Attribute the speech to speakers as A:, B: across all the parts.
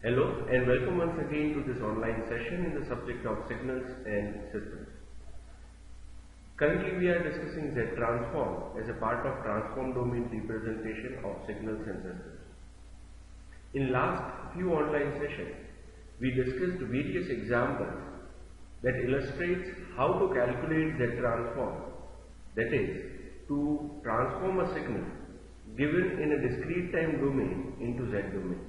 A: Hello and welcome once again to this online session in the subject of signals and systems. Currently we are discussing Z transform as a part of transform domain representation of signals and systems. In last few online sessions, we discussed various examples that illustrates how to calculate Z transform, that is, to transform a signal given in a discrete time domain into Z domain.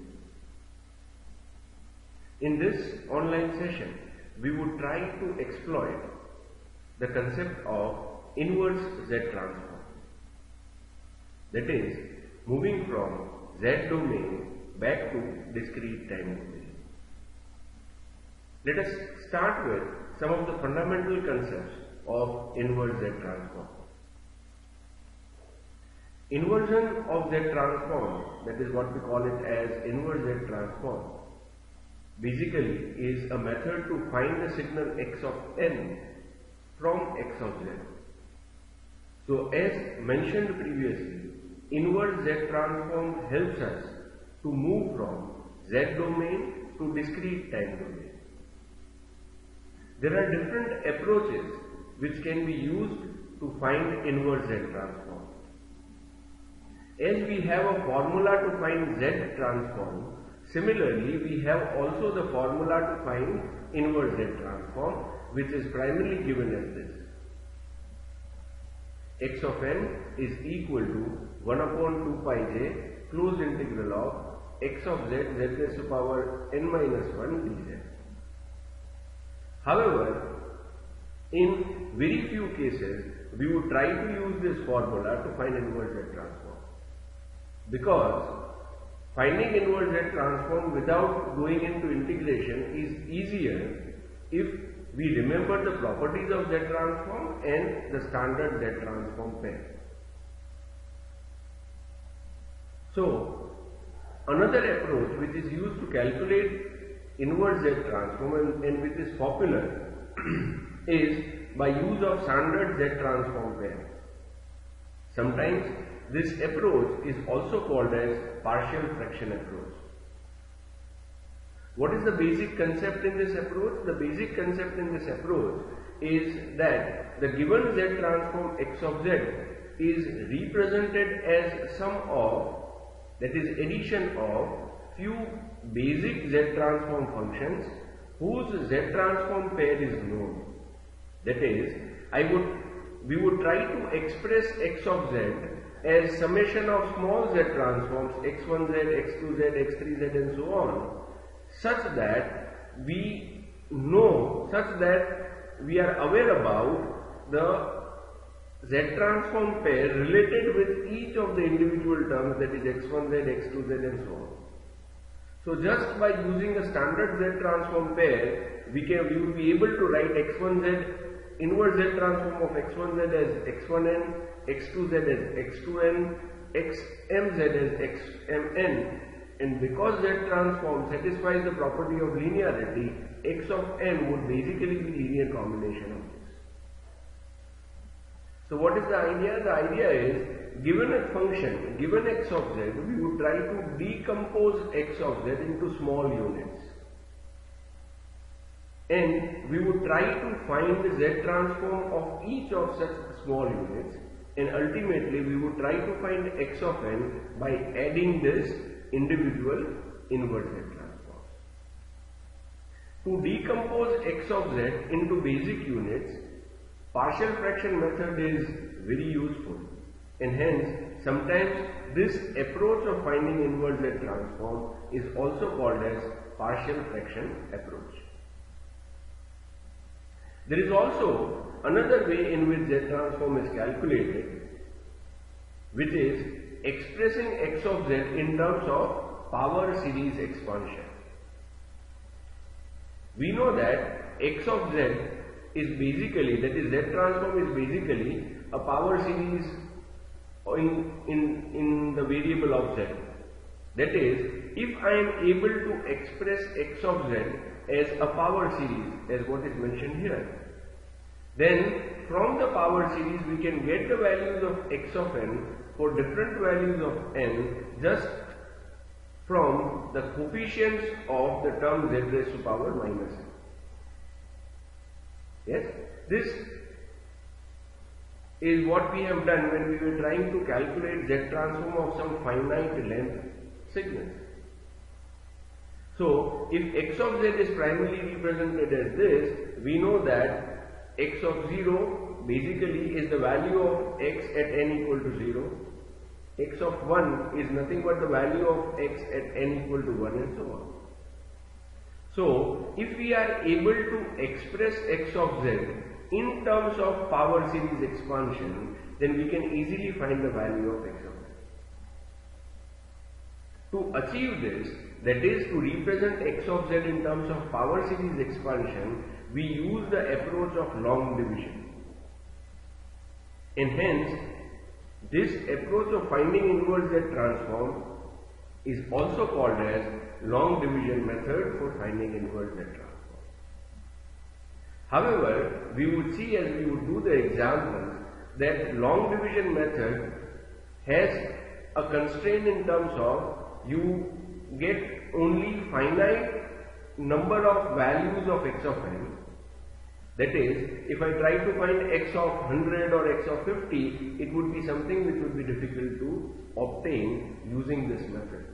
A: In this online session, we would try to exploit the concept of inverse Z transform, that is, moving from Z domain back to discrete time domain. Let us start with some of the fundamental concepts of inverse Z transform. Inversion of Z transform, that is what we call it as inverse Z transform, basically is a method to find the signal x of n from x of z. So as mentioned previously, inverse Z transform helps us to move from Z domain to discrete time domain. There are different approaches which can be used to find inverse Z transform. As we have a formula to find Z transform, similarly, we have also the formula to find inverse Z transform, which is primarily given as this. X of n is equal to 1 upon 2 pi j closed integral of x of z, z raised to power n minus 1 dz. However, in very few cases, we would try to use this formula to find inverse Z transform, because finding inverse Z transform without going into integration is easier if we remember the properties of Z transform and the standard Z transform pair. So, another approach which is used to calculate inverse Z transform and which is popular is by use of standard Z transform pair. Sometimes this approach is also called as partial fraction approach. What is the basic concept in this approach? The basic concept in this approach is that the given Z transform x of z is represented as sum of, that is addition of, few basic Z transform functions whose Z transform pair is known. That is, we would try to express x of z as summation of small Z transforms x1z, x2z, x3z and so on, such that we are aware about the Z transform pair related with each of the individual terms, that is x1z, x2z and so on. So just by using a standard Z transform pair, we would be able to write x1z, inverse Z transform of x1z as x1n, x2z as x2n, xmz as xmn, and because Z transform satisfies the property of linearity, x of n would basically be linear combination of this. So what is the idea? The idea is, given a function, given x of z, we would try to decompose x of z into small units. And we would try to find the Z transform of each of such small units, and ultimately we would try to find x of n by adding this individual inverse Z transforms. To decompose x of z into basic units, partial fraction method is very useful, and hence sometimes this approach of finding inverse Z transform is also called as partial fraction approach. There is also another way in which Z transform is calculated, which is expressing x of z in terms of power series expansion. We know that x of z is basically, that is Z transform is basically a power series in the variable of z. That is, if I am able to express x of z as a power series, as what is mentioned here, then from the power series we can get the values of x of n for different values of n just from the coefficients of the term z raised to power minus n. Yes, this is what we have done when we were trying to calculate z transform of some finite length signals. So, if x of z is primarily represented as this, we know that x of 0 basically is the value of x at n equal to 0. X of 1 is nothing but the value of x at n equal to 1 and so on. So, if we are able to express x of z in terms of power series expansion, then we can easily find the value of x of z. To achieve this, that is to represent x of z in terms of power series expansion, we use the approach of long division. And hence, this approach of finding inverse Z transform is also called as long division method for finding inverse Z transform. However, we would see as we would do the examples that long division method has a constraint in terms of you get only finite number of values of x of n. That is, if I try to find x of 100 or x of 50, it would be something which would be difficult to obtain using this method.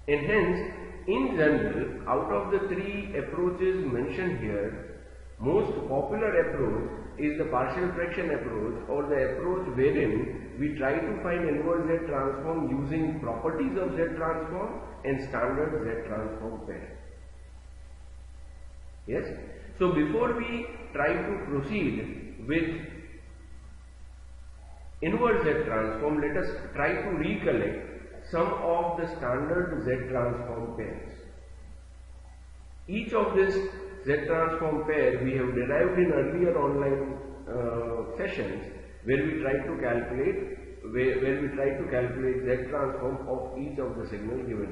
A: And hence, in general, out of the three approaches mentioned here, most popular approach is the partial fraction approach, or the approach wherein we try to find inverse Z transform using properties of Z transform and standard Z transform pair. Yes? So before we try to proceed with inverse Z transform, let us try to recollect some of the standard Z transform pairs. Each of this Z transform pair we have derived in earlier online sessions where we try to calculate Z transform of each of the signal given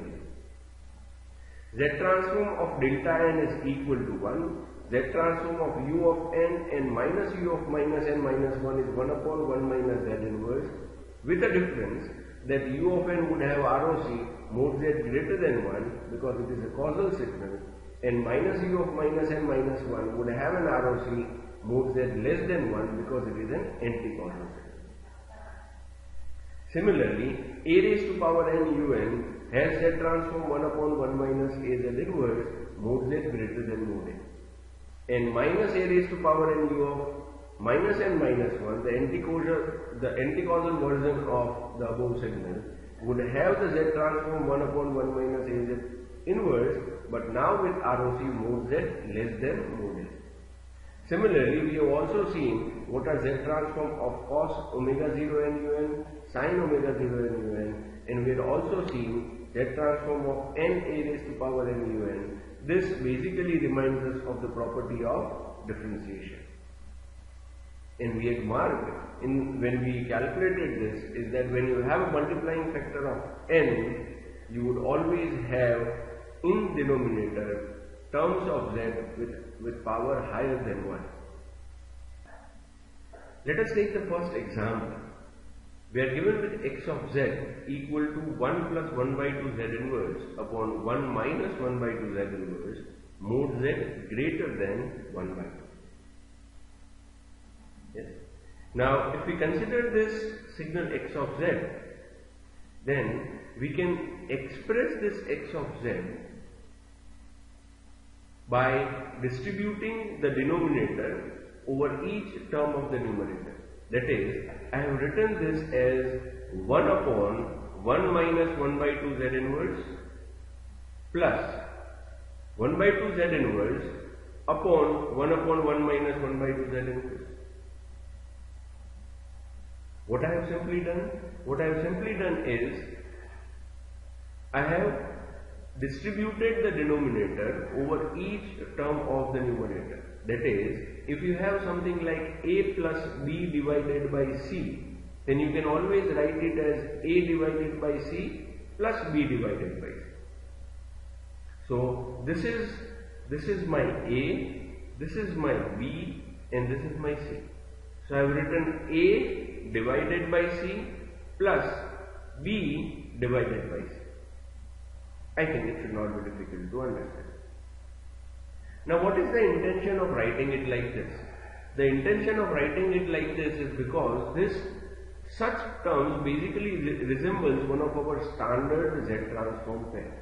A: here. Z transform of delta n is equal to 1. Z transform of u of n and minus u of minus n minus 1 is 1 upon 1 minus Z inverse, with a difference that u of n would have ROC mod Z greater than 1 because it is a causal signal, and minus u of minus n minus 1 would have an ROC mod Z less than 1 because it is an anti-causal signal. Similarly, a raised to power n un has Z transform 1 upon 1 minus a Z inverse mod Z greater than mod n. And minus a raised to power n u of minus n minus 1, the anti-causal version of the above signal, would have the Z transform 1 upon 1 minus a Z inverse, but now with ROC mod Z less than mod n. Similarly, we have also seen what are Z transform of cos omega 0 n un, sin omega 0 n un, and we have also seen Z transform of n a raised to power n un. This basically reminds us of the property of differentiation. And we had marked when we calculated this is that when you have a multiplying factor of n, you would always have in denominator terms of z with power higher than 1. Let us take the first example. We are given with x of z equal to 1 plus 1 by 2 z inverse upon 1 minus 1 by 2 z inverse mod z greater than 1 by 2. Yes. Now, if we consider this signal x of z, then we can express this x of z by distributing the denominator over each term of the numerator. That is, I have written this as 1 upon 1 minus 1 by 2 z inverse plus 1 by 2 z inverse upon 1 minus 1 by 2 z inverse. What I have simply done? What I have simply done is, I have distributed the denominator over each term of the numerator. That is, if you have something like a plus b divided by c, then you can always write it as a divided by c plus b divided by c. So this is my a, this is my b, and this is my c. So I have written a divided by c plus b divided by c. I think it should not be difficult to understand. Now, what is the intention of writing it like this? The intention of writing it like this is because such terms basically resembles one of our standard Z transform pair.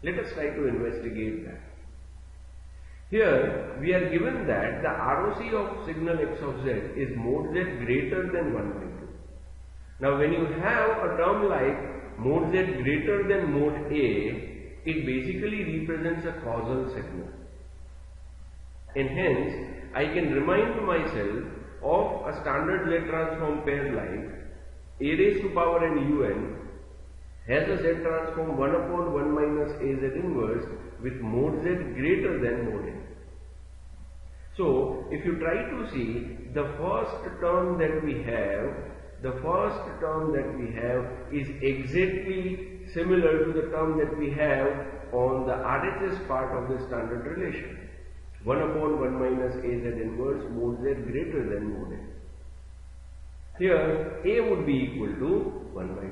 A: Let us try to investigate that. Here we are given that the ROC of signal x of z is mod z greater than 1 by 2. Now when you have a term like mod z greater than mod A, it basically represents a causal signal. And hence I can remind myself of a standard Z transform pair like a raised to power n un has a Z transform 1 upon 1 minus a z inverse with mod z greater than mod n. So, if you try to see the first term that we have, is exactly similar to the term that we have on the RHS part of the standard relation. 1 upon 1 minus a z inverse mod z greater than mod n. Here, a would be equal to 1 by 2.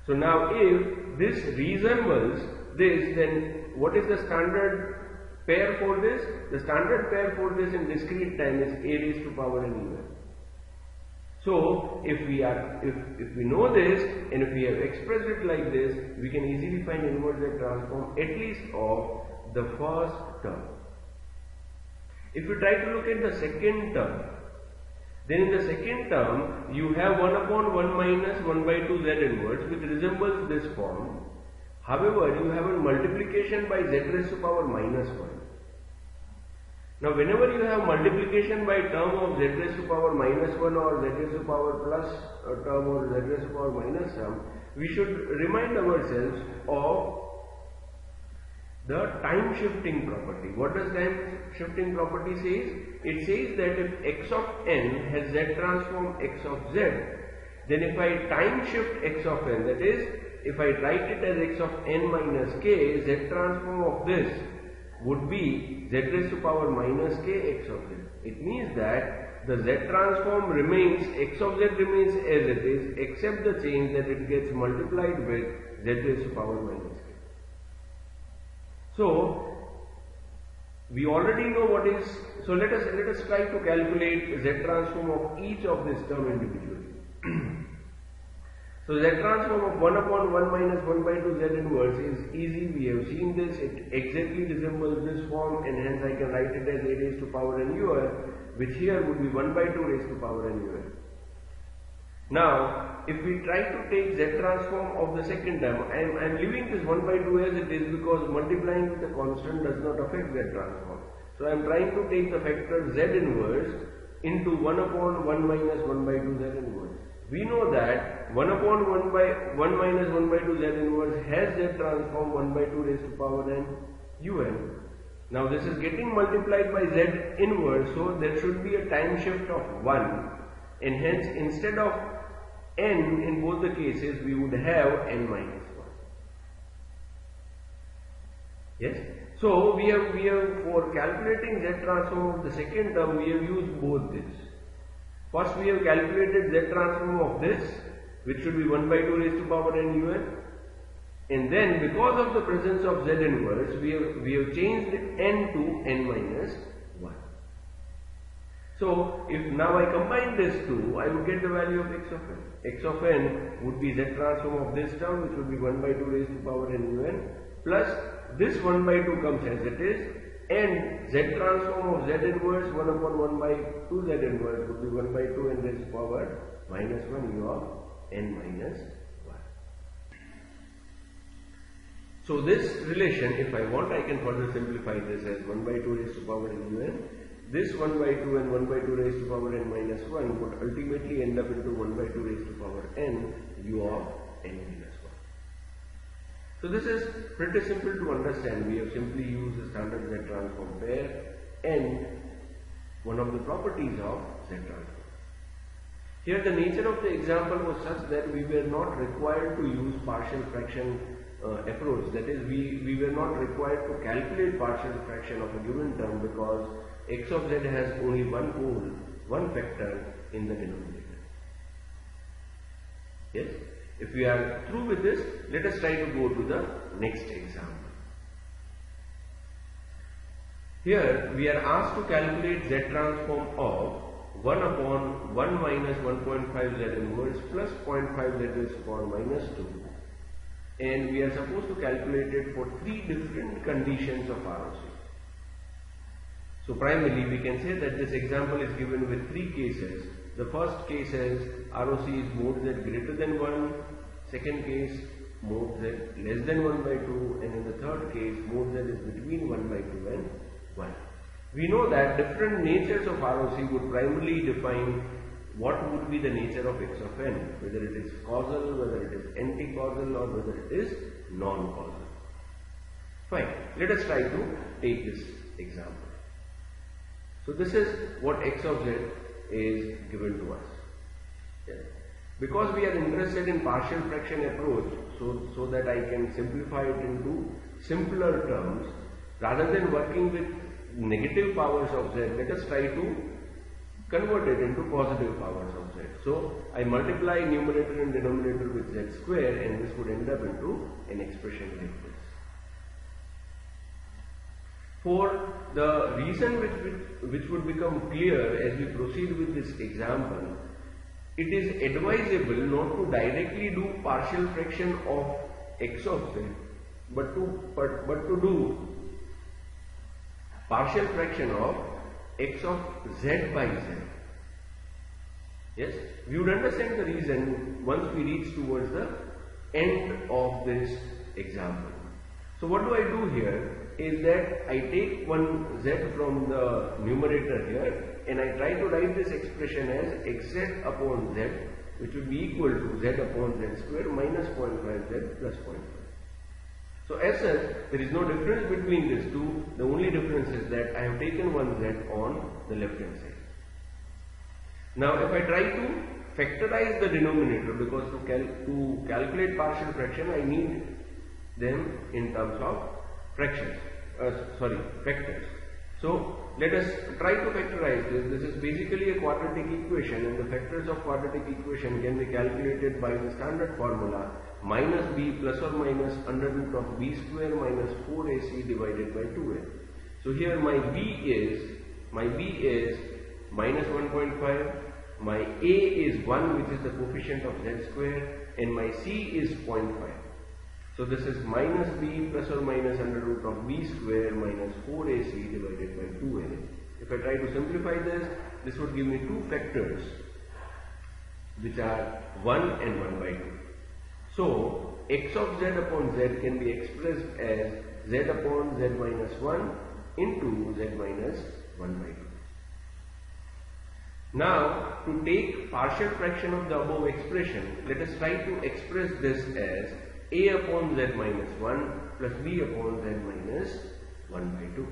A: So now if this resembles this, then what is the standard pair for this? The standard pair for this in discrete time is a raised to power n un. So if we know this and if we have expressed it like this, we can easily find inverse Z transform at least of the first term. If you try to look at the second term, then in the second term you have 1 upon 1 minus 1 by 2 Z inverse which resembles this form. However, you have a multiplication by Z raised to power minus 1. Now whenever you have multiplication by term of Z raised to power minus 1 or Z raised to power plus term or Z raised to power minus term, we should remind ourselves of the time shifting property. What does time shifting property says? It says that if x of n has Z transform x of z, then if I time shift x of n, that is, if I write it as x of n minus k, Z transform of this would be Z raised to power minus k x of z. It means that the Z transform remains, x of z remains as it is, except the change that it gets multiplied with Z raised to power minus k. So we already know what is, so let us try to calculate Z transform of each of this term individually. So Z transform of 1 upon 1 minus 1 by 2 Z inverse is easy. We have seen this. It exactly resembles this form and hence I can write it as a raised to power n un, which here would be 1 by 2 raised to power n un. Now, if we try to take Z transform of the second term, I am leaving this 1 by 2 as it is because multiplying with a constant does not affect Z transform. So I am trying to take the factor Z inverse into 1 upon 1 minus 1 by 2 Z inverse. We know that 1 upon 1 minus 1 by 2 Z inverse has Z transform 1 by 2 raised to power n un. Now this is getting multiplied by Z inverse, so there should be a time shift of 1, and hence instead of n in both the cases we would have n minus 1. Yes? So we have for calculating Z transform of the second term we have used both this. First we have calculated Z transform of this, which should be 1 by 2 raised to power n un, and then because of the presence of Z inverse we have changed n to n minus 1. So if now I combine this two, I would get the value of x of n. X of n would be Z transform of this term, which would be 1 by 2 raised to power n un, plus this 1 by 2 comes as it is, and Z transform of Z inverse 1 upon 1 by 2 Z inverse would be 1 by 2 n raised to power minus 1 u of n minus 1. So this relation, if I want, I can further simplify this as 1 by 2 raised to power n un. This 1 by 2 and 1 by 2 raised to power n minus 1 would ultimately end up into 1 by 2 raised to power n u of n minus 1. So this is pretty simple to understand. We have simply used the standard Z transform pair and one of the properties of Z transform. Here the nature of the example was such that we were not required to use partial fraction approach. That is, we were not required to calculate partial fraction of a given term because x of z has only one pole, one factor in the denominator. Yes? If we are through with this, let us try to go to the next example. Here we are asked to calculate Z transform of 1 upon 1 minus 1.5 Z inverse plus 0.5 Z raised to power minus 2, and we are supposed to calculate it for 3 different conditions of ROC. So primarily we can say that this example is given with 3 cases. The first case is ROC is mod Z greater than 1, second case mod Z less than 1 by 2, and in the third case mod Z is between 1 by 2 and 1. We know that different natures of ROC would primarily define what would be the nature of x of n, whether it is causal, whether it is anti-causal, or whether it is non-causal. Fine, let us try to take this example. So this is what x of z is given to us. Yes. Because we are interested in partial fraction approach, so that I can simplify it into simpler terms, rather than working with negative powers of z, let us try to convert it into positive powers of z. So I multiply numerator and denominator with z square, and this would end up into an expression like this. For the reason which would become clear as we proceed with this example, it is advisable not to directly do partial fraction of x of z, but to do partial fraction of x of z by z. Yes, we would understand the reason once we reach towards the end of this example. So what do I do here is that I take one z from the numerator here, and I try to write this expression as xz upon z, which would be equal to z upon z square minus 0.5 z plus 0.5. So as such, there is no difference between these two. The only difference is that I have taken one z on the left hand side. Now if I try to factorize the denominator, because to calculate partial fraction I need them in terms of fractions, factors. So let us try to factorize this. This is basically a quadratic equation, and the factors of quadratic equation can be calculated by the standard formula minus b plus or minus under root of b square minus 4ac divided by 2a. So here my b is minus 1.5, my a is 1, which is the coefficient of z square, and my c is 0.5. So this is minus b plus or minus under root of b square minus 4ac divided by 2a. If I try to simplify this, this would give me two factors which are 1 and 1 by 2. So x of z upon z can be expressed as z upon z minus 1 into z minus 1 by 2. Now to take partial fraction of the above expression, let us try to express this as a upon z minus 1 plus b upon z minus 1 by 2.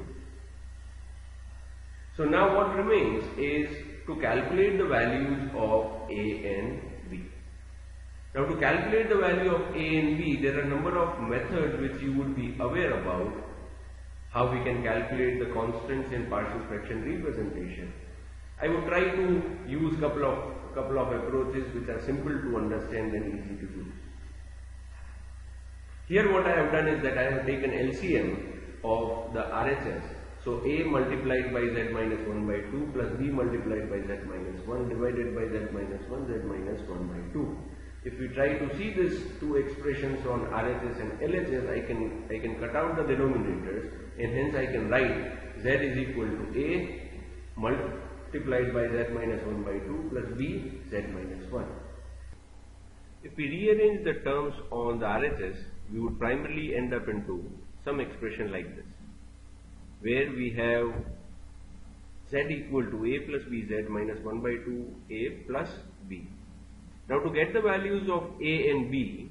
A: So now what remains is to calculate the values of a and b. Now to calculate the value of a and b, there are a number of methods which you would be aware about, how we can calculate the constants in partial fraction representation. I would try to use couple of approaches which are simple to understand and easy to do. Here what I have done is that I have taken LCM of the RHS. So a multiplied by z minus 1 by 2 plus b multiplied by z minus 1 divided by z minus 1, z minus 1 by 2. If we try to see these two expressions on RHS and LHS, I can cut out the denominators, and hence I can write z is equal to a multiplied by z minus 1 by 2 plus b z minus 1. If we rearrange the terms on the RHS, we would primarily end up into some expression like this, where we have z equal to a plus bz minus 1 by 2 a plus b. Now to get the values of a and b,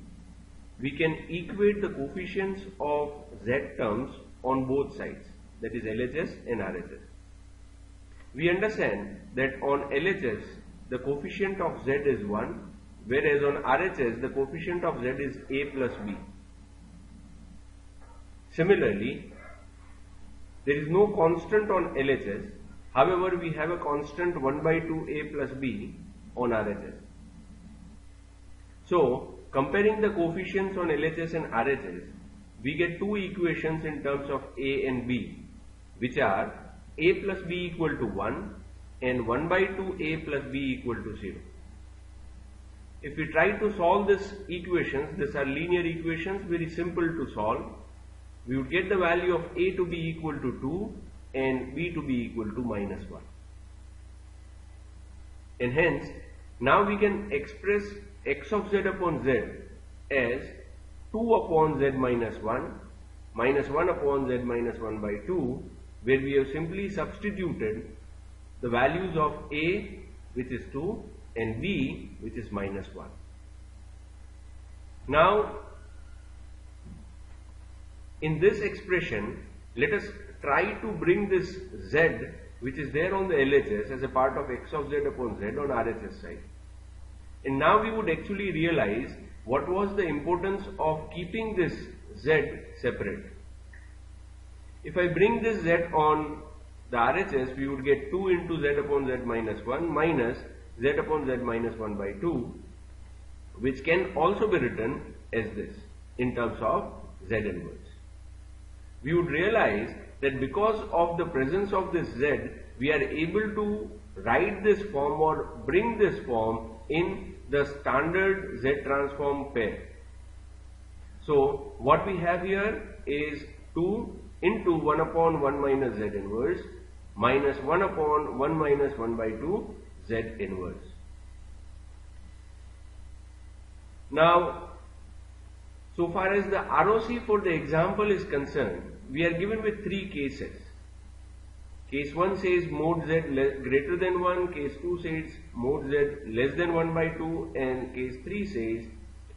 A: we can equate the coefficients of z terms on both sides, that is LHS and RHS. We understand that on LHS the coefficient of z is 1, whereas on RHS the coefficient of z is a plus b. Similarly, there is no constant on LHS, however we have a constant 1 by 2 a plus b on RHS. So comparing the coefficients on LHS and RHS we get two equations in terms of a and b, which are a plus b equal to 1 and 1 by 2 a plus b equal to 0. If we try to solve these equations, these are linear equations, very simple to solve. We would get the value of a to be equal to 2 and b to be equal to minus 1. And hence, now we can express x of z upon z as 2 upon z minus 1 minus 1 upon z minus 1 by 2, where we have simply substituted the values of a, which is 2, and b, which is minus 1. Now, in this expression, let us try to bring this z, which is there on the LHS, as a part of x of z upon z on RHS side. And now we would actually realize what was the importance of keeping this z separate. If I bring this z on the RHS, we would get 2 into z upon z minus 1 minus z upon z minus 1 by 2, which can also be written as this in terms of z inverse. We would realize that because of the presence of this z, we are able to write this form or bring this form in the standard z transform pair. So what we have here is 2 into 1 upon 1 minus z inverse minus 1 upon 1 minus 1 by 2 z inverse. Now, so far as the ROC for the example is concerned, we are given with three cases. Case 1 says mod z greater than 1, case 2 says mod z less than 1 by 2, and case 3 says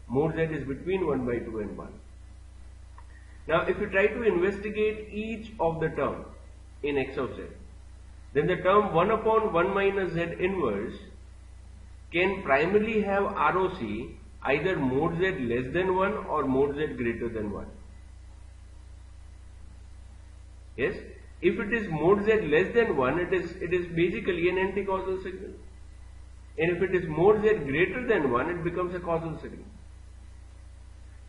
A: mod z is between 1 by 2 and 1. Now, if you try to investigate each of the term in x of z, then the term 1 upon 1 minus z inverse can primarily have ROC either mod z less than 1 or mod z greater than 1. Yes? If it is mod z less than 1, it is basically an anti-causal signal. And if it is mod z greater than 1, it becomes a causal signal.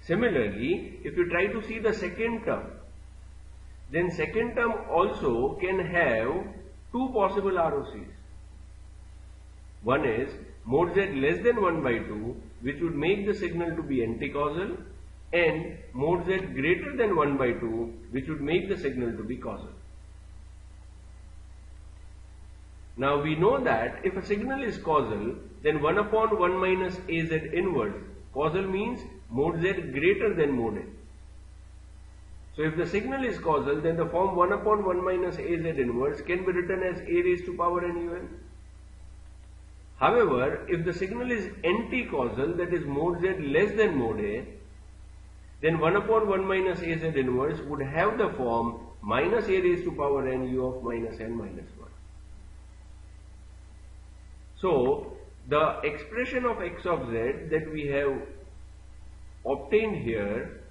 A: Similarly, if you try to see the second term, then second term also can have two possible ROCs. One is mod z less than 1 by 2, which would make the signal to be anti-causal, and mod z greater than 1 by 2, which would make the signal to be causal. Now we know that if a signal is causal, then 1 upon 1 minus az inverse, causal means mod z greater than mod a. So if the signal is causal, then the form 1 upon 1 minus az inverse can be written as a raised to power n un. However, if the signal is anti-causal, that is mod z less than mod a, then 1 upon 1 minus az inverse would have the form minus a raised to power n u of minus n minus 1. So, the expression of x of z that we have obtained here,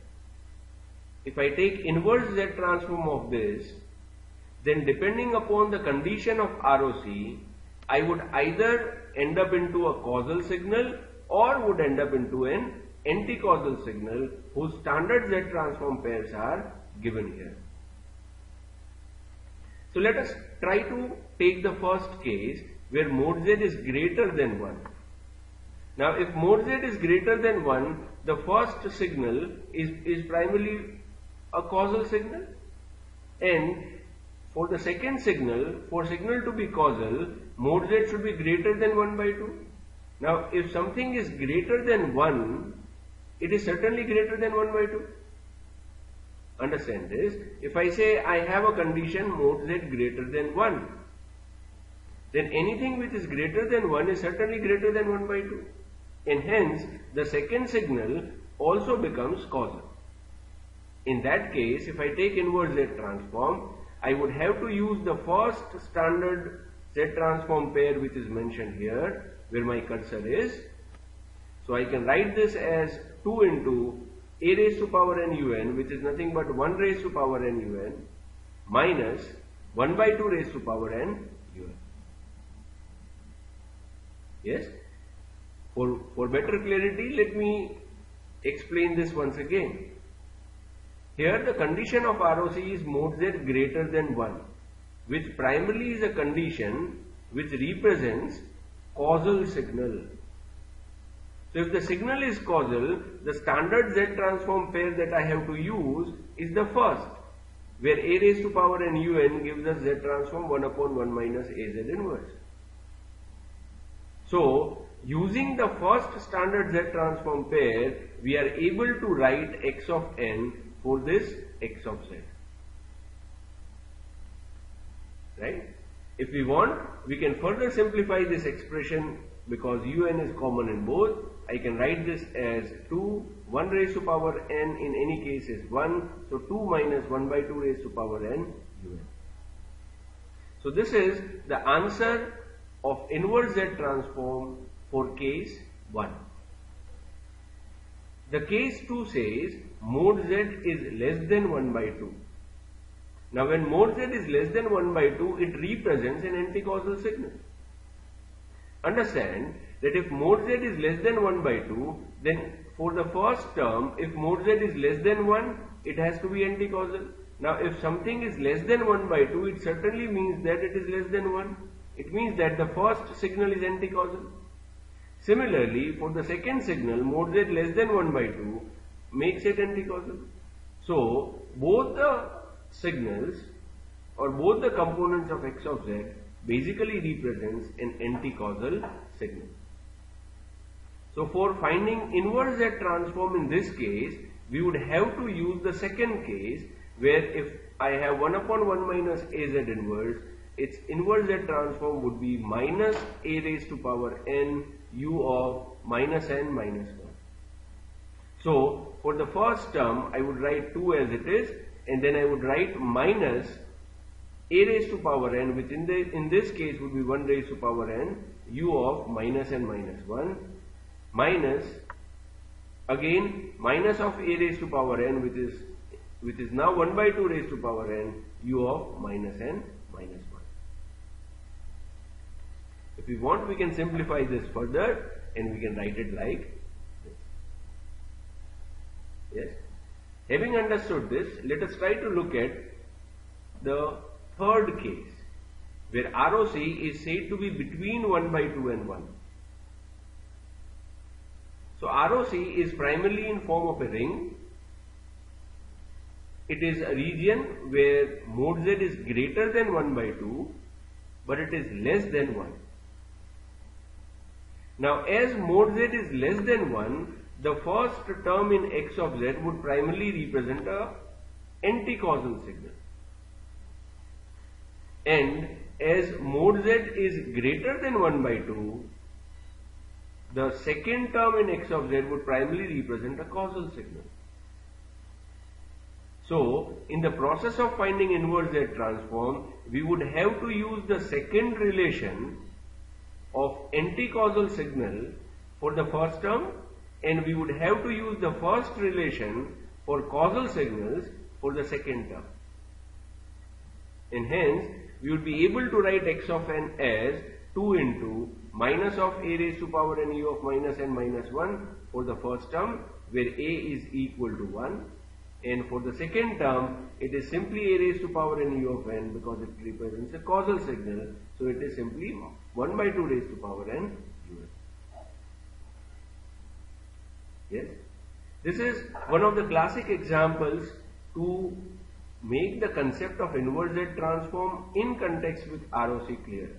A: if I take inverse z transform of this, then depending upon the condition of ROC, I would either end up into a causal signal or would end up into an anti-causal signal whose standard z transform pairs are given here. So let us try to take the first case where mod z is greater than 1. Now if mod z is greater than 1, the first signal is primarily a causal signal, and for the second signal, for signal to be causal, mod z should be greater than 1 by 2. Now if something is greater than 1, it is certainly greater than 1 by 2. Understand this? If I say I have a condition mod z greater than 1, then anything which is greater than 1 is certainly greater than 1 by 2. And hence, the second signal also becomes causal. In that case, if I take inverse z transform, I would have to use the first standard z transform pair which is mentioned here, where my cursor is. So I can write this as 2 into a raised to power n un, which is nothing but 1 raised to power n un, minus 1 by 2 raised to power n un. Yes? For better clarity, let me explain this once again. Here the condition of ROC is mod z greater than 1, which primarily is a condition which represents causal signal. So if the signal is causal, the standard Z transform pair that I have to use is the first, where a raised to power n un gives us Z transform 1 upon 1 minus a Z inverse. So using the first standard Z transform pair, we are able to write x of n for this x of z. Right? If we want, we can further simplify this expression because un is common in both. I can write this as 2, 1 raised to power n in any case is 1. So 2 minus 1 by 2 raised to power n un. So this is the answer of inverse Z transform for case 1. The case 2 says mod Z is less than 1 by 2. Now when mod Z is less than 1 by 2, it represents an anti-causal signal. Understand that if mod Z is less than 1 by 2, then for the first term, if mod Z is less than 1, it has to be anti-causal. Now if something is less than 1 by 2, it certainly means that it is less than 1. It means that the first signal is anti-causal. Similarly, for the second signal, mod Z less than 1 by 2 makes it anti-causal. So both the signals or both the components of x of z basically represents an anti-causal signal. So for finding inverse Z transform in this case, we would have to use the second case where if I have 1 upon 1 minus a z inverse, its inverse Z transform would be minus a raised to power n u of minus n minus 1. So for the first term, I would write 2 as it is, and then I would write minus a raised to power n, which in this case would be 1 raised to power n u of minus n minus 1, minus again minus of a raised to power n, which is now 1 by 2 raised to power n u of minus n minus 1. If we want, we can simplify this further and we can write it like this. Yes. Having understood this, let us try to look at the third case where ROC is said to be between 1 by 2 and 1. So ROC is primarily in form of a ring. It is a region where mod Z is greater than 1 by 2, but it is less than 1. Now as mod Z is less than 1, the first term in x of z would primarily represent a anti-causal signal. And as mod z is greater than 1 by 2, the second term in x of z would primarily represent a causal signal. So in the process of finding inverse Z transform, we would have to use the second relation of anti-causal signal for the first term, and we would have to use the first relation for causal signals for the second term. And hence, we would be able to write x of n as 2 into minus of a raised to power n u of minus n minus 1 for the first term, where a is equal to 1. And for the second term, it is simply a raised to power n u of n because it represents a causal signal. So it is simply 1 by 2 raised to power n un. Yes, this is one of the classic examples to make the concept of inverse Z transform in context with ROC clear.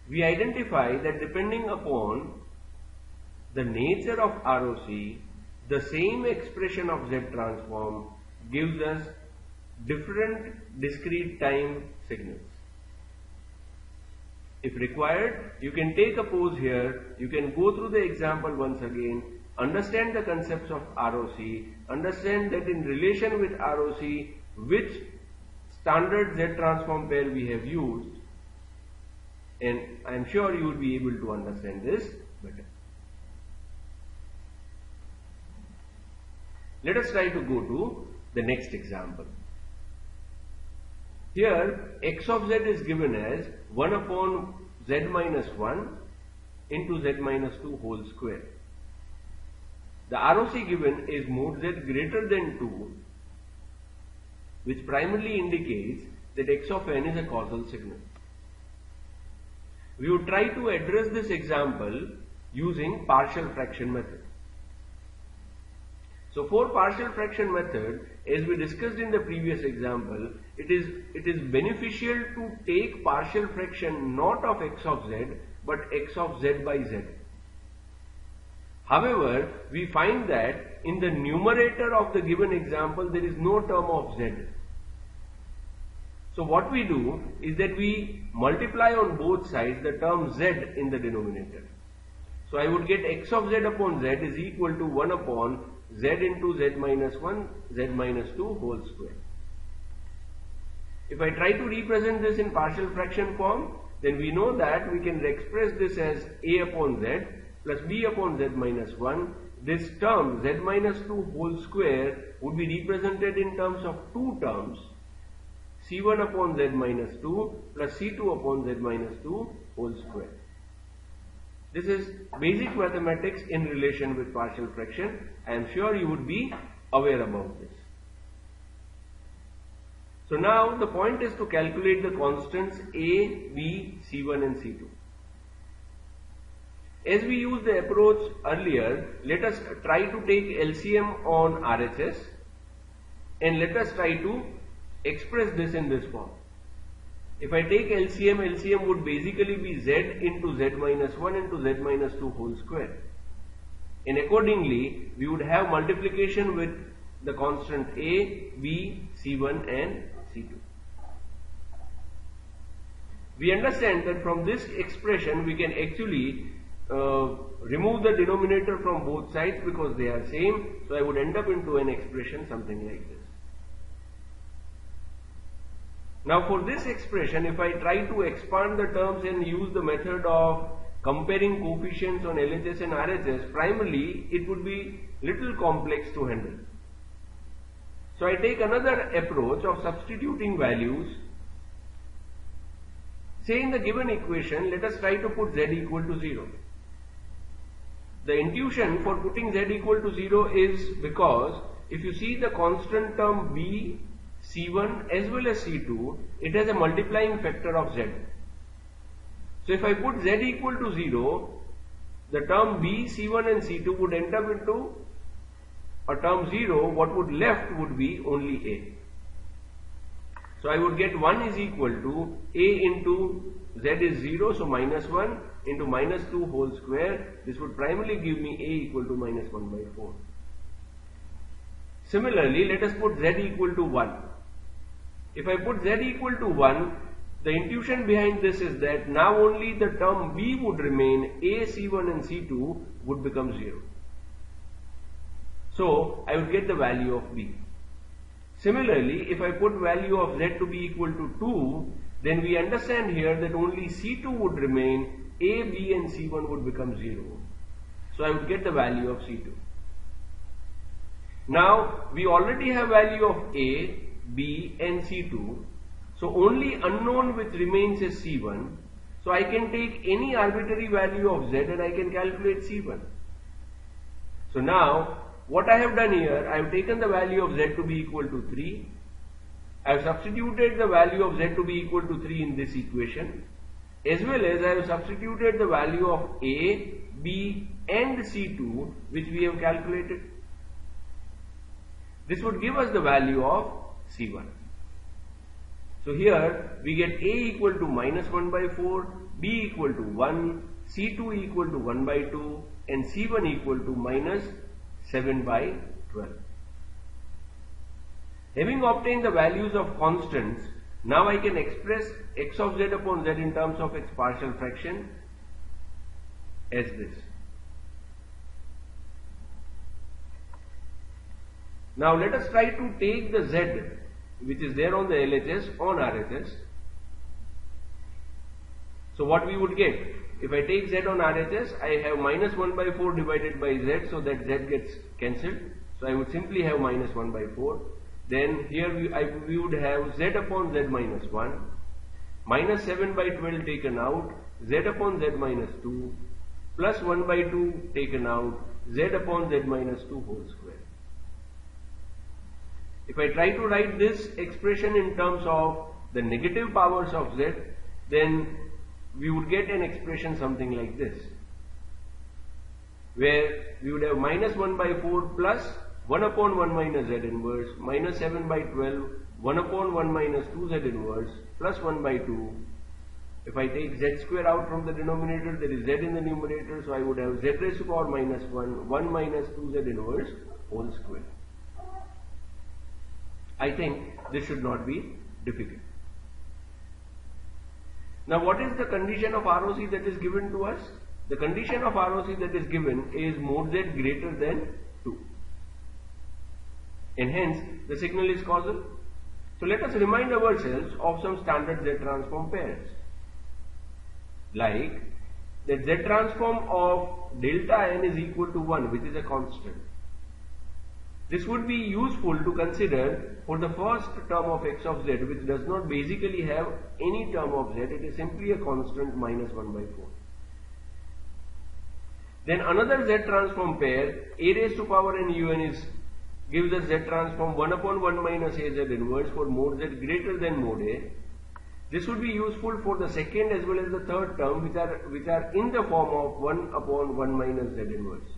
A: We identify that depending upon the nature of ROC, the same expression of Z transform gives us different discrete time signals. If required, you can take a pause here, you can go through the example once again, understand the concepts of ROC, understand that in relation with ROC, which standard Z transform pair we have used, and I am sure you will be able to understand this better. Let us try to go to the next example. Here x of z is given as 1 upon z minus 1 into z minus 2 whole square. the ROC given is mod z greater than 2, which primarily indicates that x of n is a causal signal. We would try to address this example using partial fraction method. So for partial fraction method, as we discussed in the previous example, it is beneficial to take partial fraction not of x of z but x of z by z. However, we find that in the numerator of the given example there is no term of z. So what we do is that we multiply on both sides the term z in the denominator. So I would get x of z upon z is equal to 1 upon z into z minus 1, z minus 2 whole square. If I try to represent this in partial fraction form, then we know that we can express this as a upon z plus b upon z minus 1. This term z minus 2 whole square would be represented in terms of two terms, c1 upon z minus 2 plus c2 upon z minus 2 whole square. This is basic mathematics in relation with partial fraction. I am sure you would be aware about this. So now the point is to calculate the constants a, b, c1 and c2. As we used the approach earlier, let us try to take LCM on RHS and let us try to express this in this form. If I take LCM, LCM would basically be z into z minus 1 into z minus 2 whole square. And accordingly, we would have multiplication with the constant a, b, c1 and c2. We understand that from this expression we can actually remove the denominator from both sides because they are same. So I would end up into an expression something like this. Now for this expression, if I try to expand the terms and use the method of comparing coefficients on LHS and RHS, primarily it would be little complex to handle. So I take another approach of substituting values. Say in the given equation, let us try to put z equal to 0. The intuition for putting z equal to 0 is because if you see the constant term b, c1 as well as c2, it has a multiplying factor of z. So if I put z equal to 0, the term b, c1 and c2 would end up into a term 0. What would left would be only a. So I would get 1 is equal to a into z is 0, so minus 1 into minus 2 whole square. This would primarily give me a equal to minus 1 by 4. Similarly, let us put z equal to 1. If I put z equal to 1, the intuition behind this is that now only the term b would remain, a, c1 and c2 would become 0. So I would get the value of b. Similarly, if I put value of z to be equal to 2, then we understand here that only c2 would remain, a, b and c1 would become 0. So I would get the value of c2. Now we already have value of a, b and c2. So only unknown which remains is c1. So I can take any arbitrary value of z and I can calculate c1. So now what I have done here, I have taken the value of z to be equal to 3. I have substituted the value of z to be equal to 3 in this equation, as well as I have substituted the value of a, b and c2 which we have calculated. This would give us the value of c1. So here we get a equal to minus 1 by 4, b equal to 1, c2 equal to 1 by 2 and c1 equal to minus 7 by 12. Having obtained the values of constants, now I can express x of z upon z in terms of its partial fraction as this. Now let us try to take the z which is there on the LHS on RHS. So what we would get, if I take z on RHS, I have minus 1 by 4 divided by z, so that z gets cancelled. So I would simply have minus 1 by 4. Then here we would have z upon z minus 1, minus 7 by 12 taken out, z upon z minus 2, plus 1 by 2 taken out, z upon z minus 2 whole square. If I try to write this expression in terms of the negative powers of z, then we would get an expression something like this, where we would have minus 1 by 4 plus 1 upon 1 minus z inverse minus 7 by 12 1 upon 1 minus 2 z inverse plus 1 by 2. If I take z square out from the denominator, there is z in the numerator, so I would have z raised to power minus 1 1 minus 2 z inverse whole square. I think this should not be difficult. Now, what is the condition of ROC that is given to us? The condition of ROC that is given is mod z greater than 2, and hence the signal is causal. So let us remind ourselves of some standard Z transform pairs, like that Z transform of delta n is equal to 1, which is a constant. This would be useful to consider for the first term of x of z, which does not basically have any term of z, it is simply a constant minus 1 by 4. Then another Z transform pair, a raised to power n un, gives us Z transform 1 upon 1 minus a z inverse for mod z greater than mod a. This would be useful for the second as well as the third term, which are in the form of 1 upon 1 minus z inverse.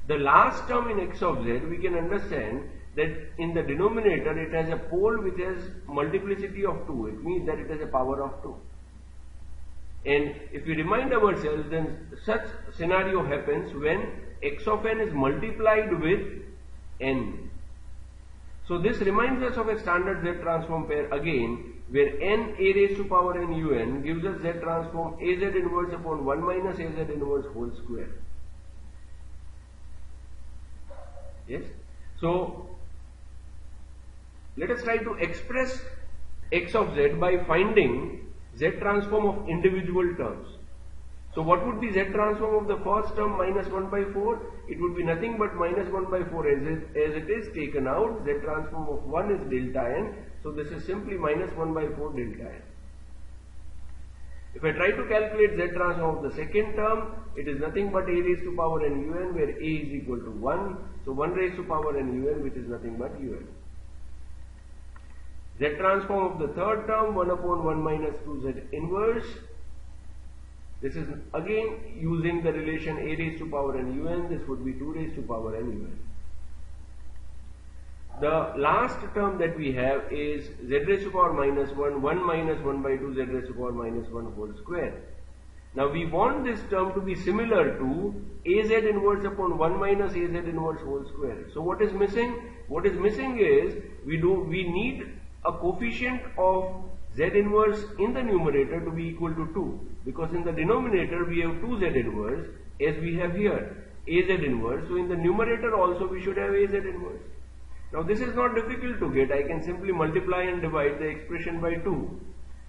A: The last term in x of z, we can understand that in the denominator it has a pole which has multiplicity of 2. It means that it has a power of 2. And if we remind ourselves, then such scenario happens when x of n is multiplied with n. So this reminds us of a standard Z transform pair again, where n a raised to power n un gives us Z transform a z inverse upon 1 minus a z inverse whole square. Yes. So let us try to express x of z by finding Z transform of individual terms. So what would be Z transform of the first term minus 1 by 4? It would be nothing but minus 1 by 4 as it is taken out. Z transform of 1 is delta n. So this is simply minus 1 by 4 delta n. If I try to calculate Z transform of the second term, it is nothing but a raised to power n un, where a is equal to 1. So 1 raised to power n un, which is nothing but un. Z transform of the third term, 1 upon 1 minus 2z inverse. This is again using the relation a raised to power n un. This would be 2 raised to power n un. The last term that we have is z raised to power minus 1, 1 minus 1 by 2 z raised to power minus 1 whole square. Now we want this term to be similar to az inverse upon 1 minus az inverse whole square. So what is missing? What is missing is we need a coefficient of z inverse in the numerator to be equal to 2, because in the denominator we have 2z inverse as we have here az inverse. So in the numerator also we should have az inverse. Now this is not difficult to get. I can simply multiply and divide the expression by 2.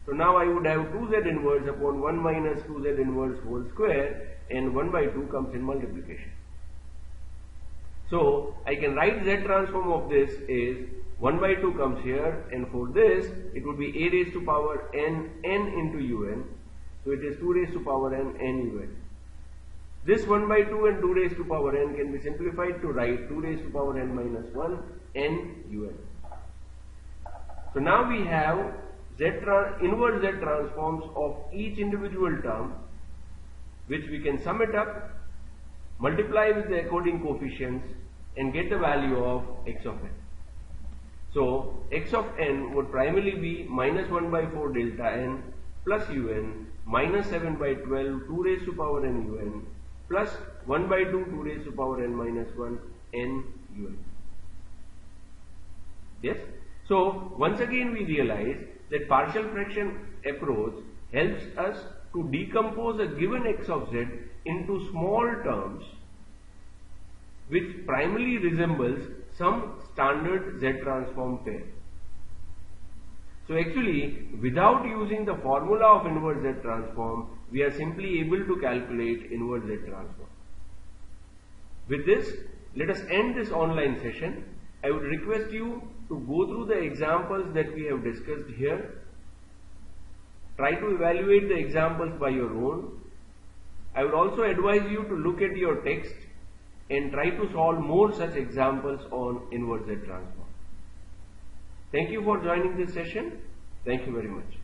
A: So now I would have 2z inverse upon 1 minus 2z inverse whole square, and 1 by 2 comes in multiplication. So I can write Z transform of this is 1 by 2 comes here, and for this it would be a raised to power n into un. So it is 2 raised to power n un. This 1 by 2 and 2 raised to power n can be simplified to write 2 raised to power n minus 1 n un. So now we have inverse Z transforms of each individual term, which we can sum it up, multiply with the according coefficients, and get the value of x of n. So x of n would primarily be minus 1 by 4 delta n plus un minus 7 by 12 2 raised to power n un plus 1 by 2 2 raised to power n minus 1 n un. Yes? So once again we realize that partial fraction approach helps us to decompose a given x of z into small terms which primarily resembles some standard Z transform pair. So actually, without using the formula of inverse Z transform, we are simply able to calculate inverse Z transform. With this, let us end this online session. I would request you to go through the examples that we have discussed here. Try to evaluate the examples by your own. I would also advise you to look at your text and try to solve more such examples on inverse Z transform. Thank you for joining this session. Thank you very much.